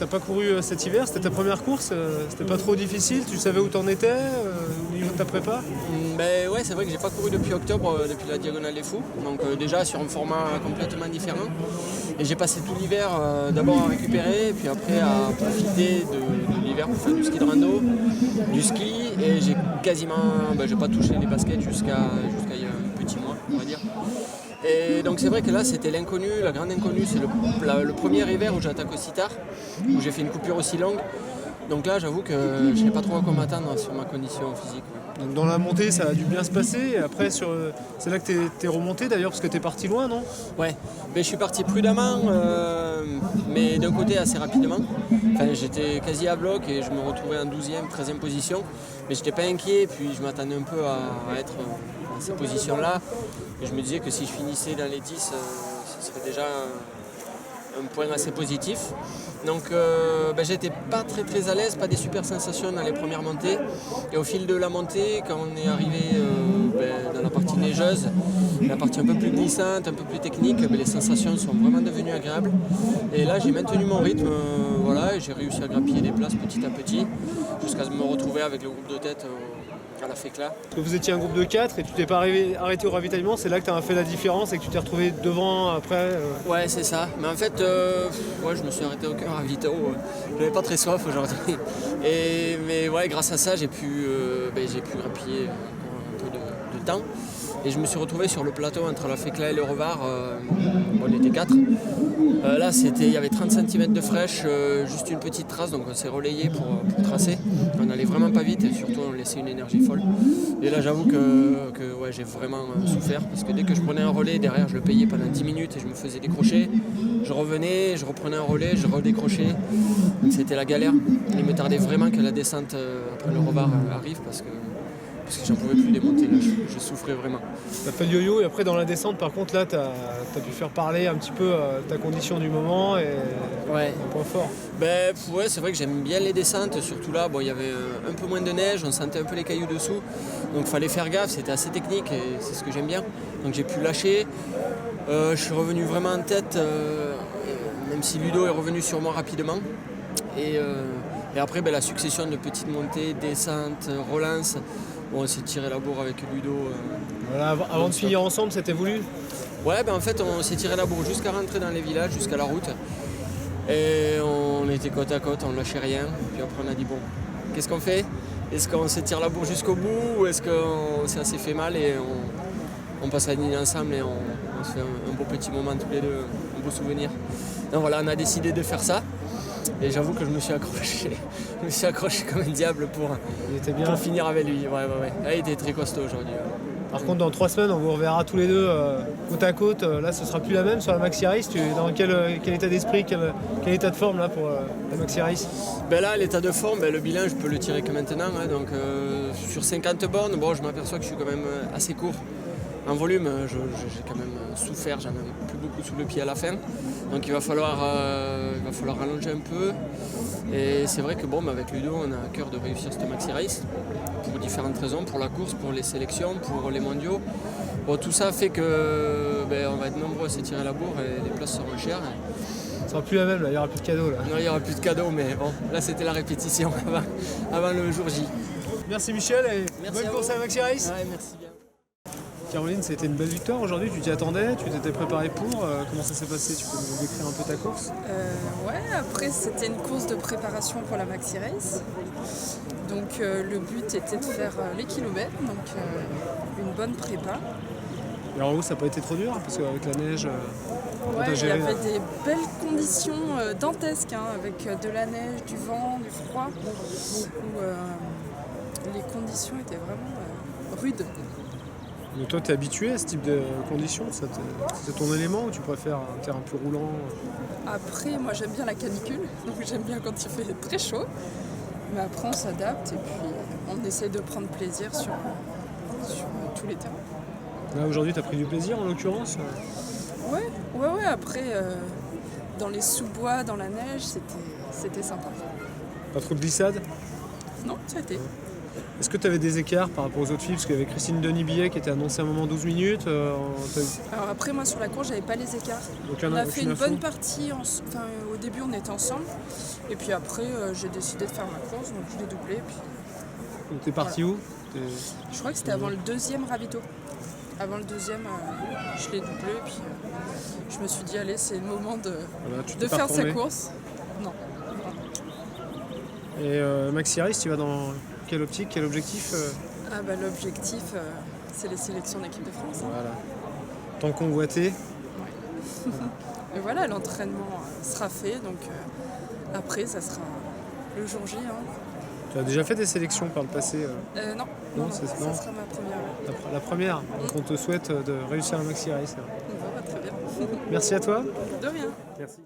t'as pas couru cet hiver, c'était ta première course, c'était pas trop difficile, tu savais où t'en étais au niveau de ta prépa? Ben ouais, c'est vrai que j'ai pas couru depuis octobre, depuis la Diagonale des Fous, donc déjà sur un format complètement différent. Et j'ai passé tout l'hiver d'abord à récupérer, et puis après à profiter de l'hiver pour faire du ski de rando, du ski, et j'ai quasiment, j'ai pas touché les baskets jusqu'à il y a un petit mois, on va dire. Et donc c'est vrai que là c'était l'inconnu, la grande inconnue, c'est le premier hiver où j'attaque aussi tard, où j'ai fait une coupure aussi longue. Donc là j'avoue que je ne sais pas trop à quoi m'attendre sur ma condition physique. Donc dans la montée ça a dû bien se passer, et après c'est là que t'es remonté d'ailleurs parce que t'es parti loin, non? Ouais, mais je suis parti prudemment, mais d'un côté assez rapidement. Enfin, j'étais quasi à bloc et je me retrouvais en 12e, 13e position, mais j'étais pas inquiet, puis je m'attendais un peu à être dans ces positions-là. Et je me disais que si je finissais dans les 10, ce serait déjà un point assez positif. Donc j'étais pas très à l'aise, pas des super sensations dans les premières montées. Et au fil de la montée, quand on est arrivé dans la partie neigeuse, la partie un peu plus glissante, un peu plus technique, les sensations sont vraiment devenues agréables. Et là j'ai maintenu mon rythme, et j'ai réussi à grappiller des places petit à petit, jusqu'à me retrouver avec le groupe de tête à la FECLA. Parce que vous étiez un groupe de 4 et tu t'es pas arrêté au ravitaillement, c'est là que tu as fait la différence et que tu t'es retrouvé devant après Ouais, c'est ça. Mais en fait, je me suis arrêté au cœur ravito. J'avais pas très soif aujourd'hui. Mais ouais, grâce à ça, j'ai pu grappiller encore un peu de temps. Et je me suis retrouvé sur le plateau entre la FECLA et le Revard. On était 4. Là, il y avait 30 cm de fraîche, juste une petite trace, donc on s'est relayé pour tracer. On n'allait vraiment pas vite et surtout on laissait une énergie folle. Et là, j'avoue que j'ai vraiment souffert parce que dès que je prenais un relais, derrière, je le payais pendant 10 minutes et je me faisais décrocher. Je revenais, je reprenais un relais, je redécrochais. Donc c'était la galère. Il me tardait vraiment que la descente après le Revard arrive parce que j'en pouvais plus démonter, là, je souffrais vraiment. Tu as fait le yo-yo et après dans la descente par contre là tu as pu faire parler un petit peu ta condition du moment et un point fort. C'est vrai que j'aime bien les descentes, surtout là il y avait un peu moins de neige, on sentait un peu les cailloux dessous, donc il fallait faire gaffe, c'était assez technique et c'est ce que j'aime bien. Donc j'ai pu lâcher, je suis revenu vraiment en tête, même si Ludo est revenu sur moi rapidement. Et après la succession de petites montées, descentes, relances. On s'est tiré la bourre avec Ludo. Avant de finir ensemble, c'était voulu? Ouais, en fait, on s'est tiré la bourre jusqu'à rentrer dans les villages, jusqu'à la route. Et on était côte à côte, on lâchait rien. Puis après, on a dit, bon, qu'est-ce qu'on fait? Est-ce qu'on se tire la bourre jusqu'au bout ou est-ce qu'on s'est assez fait mal et on passe la nuit ensemble et on se fait un beau petit moment tous les deux, un beau souvenir. Donc voilà, on a décidé de faire ça. Et j'avoue que je me suis accroché comme un diable pour finir avec lui. Ouais. Il était très costaud aujourd'hui. Par contre, dans 3 semaines, on vous reverra tous les deux côte à côte. Là, ce sera plus la même sur la Maxi Race. Tu es dans quel état d'esprit, quel état de forme là pour la Maxi Race? Là, l'état de forme, le bilan, je peux le tirer que maintenant. Donc, sur 50 bornes, je m'aperçois que je suis quand même assez court. En volume, j'ai quand même souffert, j'en ai plus beaucoup sous le pied à la fin. Donc il va falloir rallonger un peu. Et c'est vrai que avec Ludo, on a à cœur de réussir cette Maxi Race pour différentes raisons, pour la course, pour les sélections, pour les mondiaux. Tout ça fait que on va être nombreux à s'étirer la bourre et les places seront chères. Ce sera plus la même, là, il n'y aura plus de cadeaux. Là. Non, il n'y aura plus de cadeaux, mais là c'était la répétition avant le jour J. Merci Michel et bonne course à la Maxi Race. Ouais, merci bien. Caroline, c'était une belle victoire aujourd'hui, tu t'y attendais, tu t'étais préparée pour, comment ça s'est passé? Tu peux nous décrire un peu ta course? Après c'était une course de préparation pour la Maxi Race. Donc le but était de faire les kilomètres, donc une bonne prépa. Et en haut ça n'a pas été trop dur, parce qu'avec la neige, il y avait des belles conditions dantesques, avec de la neige, du vent, du froid, où les conditions étaient vraiment rudes. Mais toi, tu es habitué à ce type de conditions? C'est ton élément ou tu préfères un terrain plus roulant? Après, moi j'aime bien la canicule, donc j'aime bien quand il fait très chaud. Mais après, on s'adapte et puis on essaie de prendre plaisir sur tous les terrains. Là, aujourd'hui, tu as pris du plaisir en l'occurrence? Ouais. Après, dans les sous-bois, dans la neige, c'était sympa. Pas trop de glissade? Non, ça a été. Est-ce que tu avais des écarts par rapport aux autres filles? Parce qu'il y avait Christine Denis-Billet qui était annoncée à un moment 12 minutes. Alors après, moi sur la course, j'avais pas les écarts. On a fait une bonne partie, au début on était ensemble. Et puis après, j'ai décidé de faire ma course, donc je l'ai doublé. Puis... T'es parti où? Je crois que c'était avant le deuxième ravito. Avant le deuxième, je l'ai doublé. Et puis je me suis dit, allez, c'est le moment de faire sa course. Non. Et Maxi Race, tu vas dans quelle optique, quel objectif? L'objectif, c'est les sélections d'équipe de France. Hein. Voilà. Tant convoité. Ouais. Et voilà, l'entraînement sera fait, donc après, ça sera le jour J. Hein. Tu as déjà fait des sélections par le passé? Non, ça sera ma première. La première. Donc on te souhaite de réussir un Maxi Race. Très bien. Merci à toi. De rien. Merci.